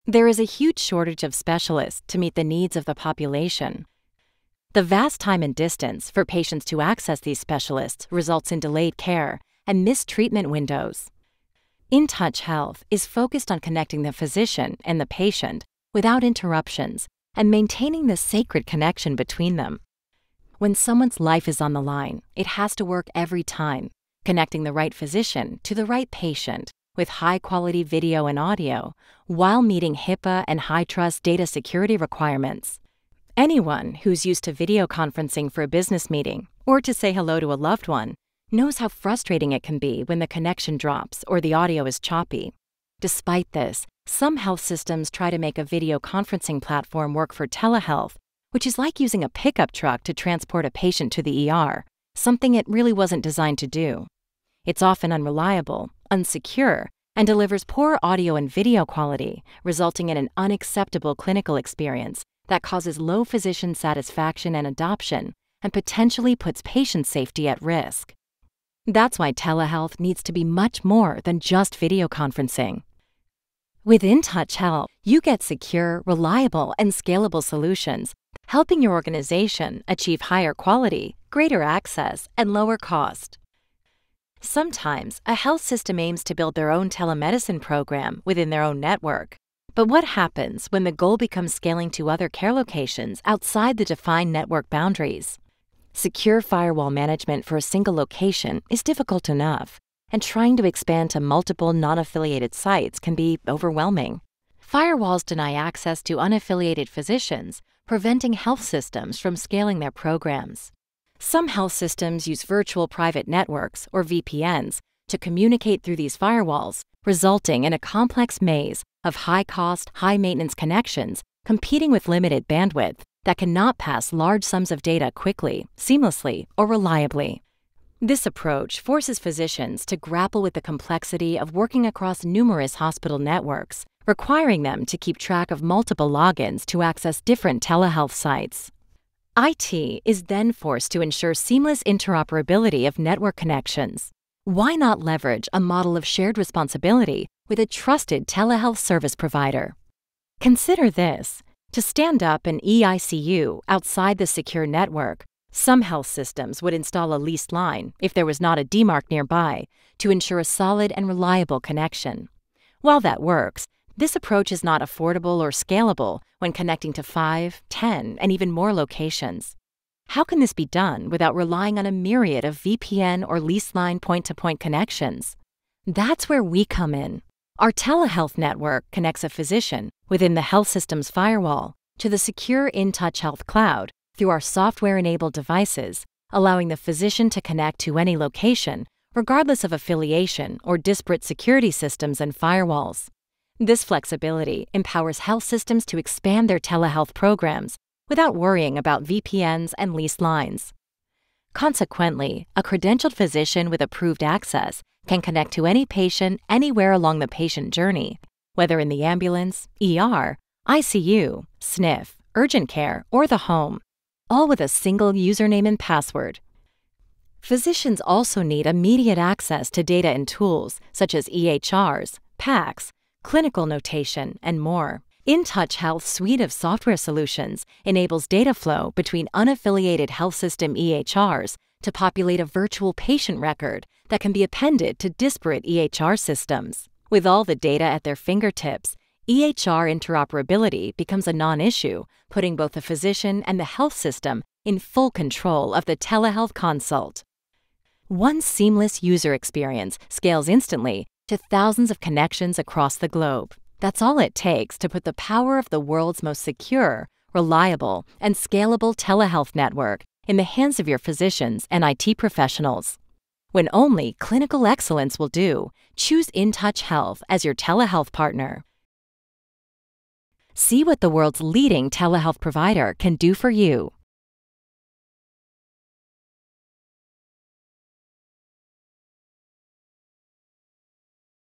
There is a huge shortage of specialists to meet the needs of the population. The vast time and distance for patients to access these specialists results in delayed care and missed treatment windows. InTouch Health is focused on connecting the physician and the patient without interruptions and maintaining the sacred connection between them. When someone's life is on the line, it has to work every time, connecting the right physician to the right patient with high-quality video and audio while meeting HIPAA and high-trust data security requirements. Anyone who's used to video conferencing for a business meeting or to say hello to a loved one knows how frustrating it can be when the connection drops or the audio is choppy. Despite this, some health systems try to make a video conferencing platform work for telehealth, which is like using a pickup truck to transport a patient to the ER, something it really wasn't designed to do. It's often unreliable, unsecure, and delivers poor audio and video quality, resulting in an unacceptable clinical experience that causes low physician satisfaction and adoption and potentially puts patient safety at risk. That's why telehealth needs to be much more than just video conferencing. With InTouch Health, you get secure, reliable, and scalable solutions, helping your organization achieve higher quality, greater access, and lower cost. Sometimes, a health system aims to build their own telemedicine program within their own network. But what happens when the goal becomes scaling to other care locations outside the defined network boundaries? Secure firewall management for a single location is difficult enough, and trying to expand to multiple non-affiliated sites can be overwhelming. Firewalls deny access to unaffiliated physicians, preventing health systems from scaling their programs. Some health systems use virtual private networks, or VPNs, to communicate through these firewalls, resulting in a complex maze of high-cost, high-maintenance connections competing with limited bandwidth that cannot pass large sums of data quickly, seamlessly, or reliably. This approach forces physicians to grapple with the complexity of working across numerous hospital networks, requiring them to keep track of multiple logins to access different telehealth sites. IT is then forced to ensure seamless interoperability of network connections. Why not leverage a model of shared responsibility with a trusted telehealth service provider? Consider this. To stand up an EICU outside the secure network, some health systems would install a leased line, if there was not a DMARC nearby, to ensure a solid and reliable connection. While that works, this approach is not affordable or scalable when connecting to 5, 10, and even more locations. How can this be done without relying on a myriad of VPN or leased line point-to-point connections? That's where we come in. Our telehealth network connects a physician within the health system's firewall to the secure InTouch Health cloud through our software-enabled devices, allowing the physician to connect to any location, regardless of affiliation or disparate security systems and firewalls. This flexibility empowers health systems to expand their telehealth programs without worrying about VPNs and leased lines. Consequently, a credentialed physician with approved access can connect to any patient anywhere along the patient journey, whether in the ambulance, ER, ICU, SNF, urgent care, or the home, all with a single username and password. Physicians also need immediate access to data and tools such as EHRs, PACS, clinical notation, and more. InTouch Health's suite of software solutions enables data flow between unaffiliated health system EHRs to populate a virtual patient record that can be appended to disparate EHR systems. With all the data at their fingertips, EHR interoperability becomes a non-issue, putting both the physician and the health system in full control of the telehealth consult. One seamless user experience scales instantly to thousands of connections across the globe. That's all it takes to put the power of the world's most secure, reliable, and scalable telehealth network in the hands of your physicians and IT professionals. When only clinical excellence will do, choose InTouch Health as your telehealth partner. See what the world's leading telehealth provider can do for you.